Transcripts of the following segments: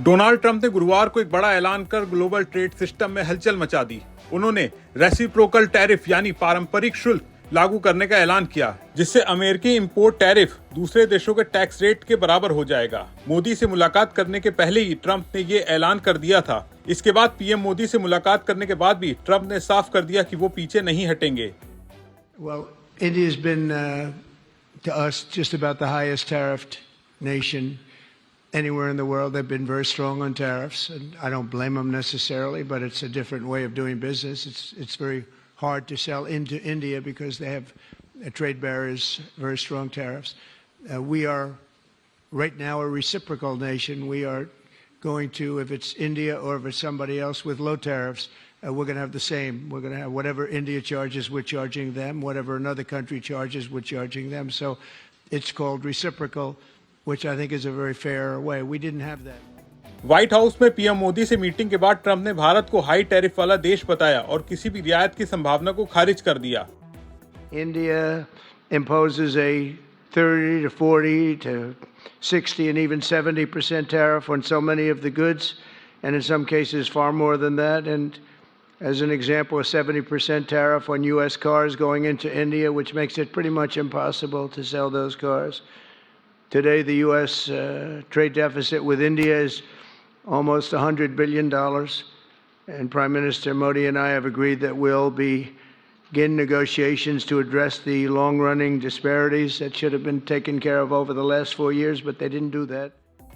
Donald Trump ने गुरुवार को एक बड़ा ऐलान कर ग्लोबल ट्रेड सिस्टम में हलचल मचा दी। उन्होंने रेसिप्रोकल टैरिफ यानी पारंपरिक शुल्क लागू करने का ऐलान किया, जिससे अमेरिकी इंपोर्ट टैरिफ दूसरे देशों के टैक्स रेट के बराबर हो जाएगा। मोदी से मुलाकात करने के पहले ही ट्रंप ने ये ऐलान कर दिया था। इसके बाद पीएम मोदी से मुलाकात करने के बाद भी ट्रंप ने साफ कर दिया कि वो पीछे नहीं हटेंगे। Well, India's been to us just about the highest tariffed nation anywhere in the world. They've been very strong on tariffs, and I don't blame them necessarily, but it's a different way of doing business. It's very hard to sell into India because they have trade barriers, very strong tariffs. We are right now a reciprocal nation. We are going to, if it's India or if it's somebody else with low tariffs, we're going to have the same. We're going to have whatever India charges, we're charging them. Whatever another country charges, we're charging them. So it's called reciprocal, which I think is a very fair way. We didn't have that. White house में PM Modi से meeting के बाद Trump ने भारत को high tariff वाला देश बताया और किसी भी रियायत की संभावना को खारिज कर दिया। India imposes a 30 to 40 to 60 and even 70% tariff on so many of the goods, and in some cases far more than that. And as an example, a 70% tariff on U.S. cars going into India, which makes it pretty much impossible to sell those cars. Today, the U.S. Trade deficit with India is almost $100 billion, and Prime Minister Modi and I have agreed that we'll begin negotiations to address the long-running disparities that should have been taken care of over the last 4 years, but they didn't do that.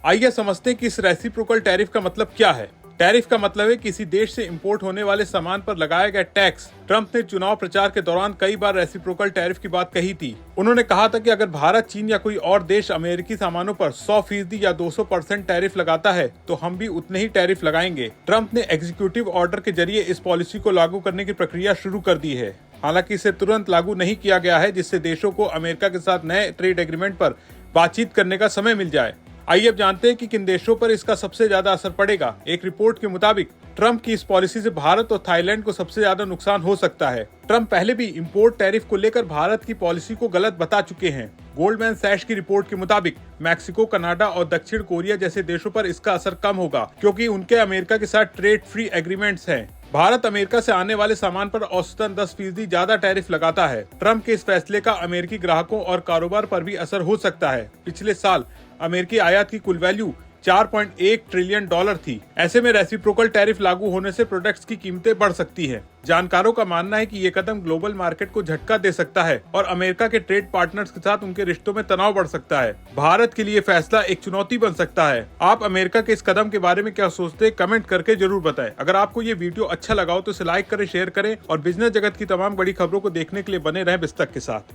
आइए समझते हैं कि इस reciprocal tariff का मतलब क्या है। Tariff का मतलब है किसी देश से इंपोर्ट होने वाले सामान पर लगाया गया टैक्स। ट्रंप ने चुनाव प्रचार के दौरान कई बार रेसिप्रोकल टैरिफ की बात कही थी। उन्होंने कहा था कि अगर भारत, चीन या कोई और देश अमेरिकी सामानों पर 100% या 200% टैरिफ लगाता है तो हम भी उतने ही टैरिफ लगाएंगे। ट्रंप ने एग्जीक्यूटिव ऑर्डर के जरिए इस पॉलिसी को लागू करने की प्रक्रिया शुरू कर दी है। हालांकि इसे तुरंत लागू नहीं किया गया है, जिससे देशों को अमेरिका के साथ नए ट्रेड एग्रीमेंट पर बातचीत करने का समय मिल जाए। आइए अब जानते हैं कि किन देशों पर इसका सबसे ज्यादा असर पड़ेगा। एक रिपोर्ट के मुताबिक ट्रंप की इस पॉलिसी से भारत और थाईलैंड को सबसे ज्यादा नुकसान हो सकता है। ट्रंप पहले भी इंपोर्ट टैरिफ को लेकर भारत की पॉलिसी को गलत बता चुके हैं। गोल्डमैन सैक्स की रिपोर्ट के मुताबिक मैक्सिको, कनाडा और दक्षिण कोरिया जैसे देशों पर इसका असर कम होगा, क्योंकि उनके अमेरिका के साथ ट्रेड फ्री एग्रीमेंट्स हैं। भारत अमेरिका से आने वाले सामान पर औसतन 10% ज्यादा टैरिफ लगाता है। ट्रंप के इस फैसले का अमेरिकी ग्राहकों और कारोबार पर भी असर हो सकता है। पिछले साल अमेरिकी आयात की कुल वैल्यू $4.1 ट्रिलियन थी। ऐसे में रेसिप्रोकल टैरिफ लागू होने से प्रोडक्ट्स की कीमतें बढ़ सकती हैं। जानकारों का मानना है कि ये कदम ग्लोबल मार्केट को झटका दे सकता है और अमेरिका के ट्रेड पार्टनर्स के साथ उनके रिश्तों में तनाव बढ़ सकता है। भारत के लिए फैसला एक चुनौती बन सकता है। आप अमेरिका के इस कदम के बारे में क्या सोचते हैं, कमेंट करके जरूर बताएं। अगर आपको ये वीडियो अच्छा लगा हो तो इसे लाइक करें, शेयर करें और बिजनेस जगत की तमाम बड़ी खबरों को देखने के लिए बने रहें बिस्तक के साथ।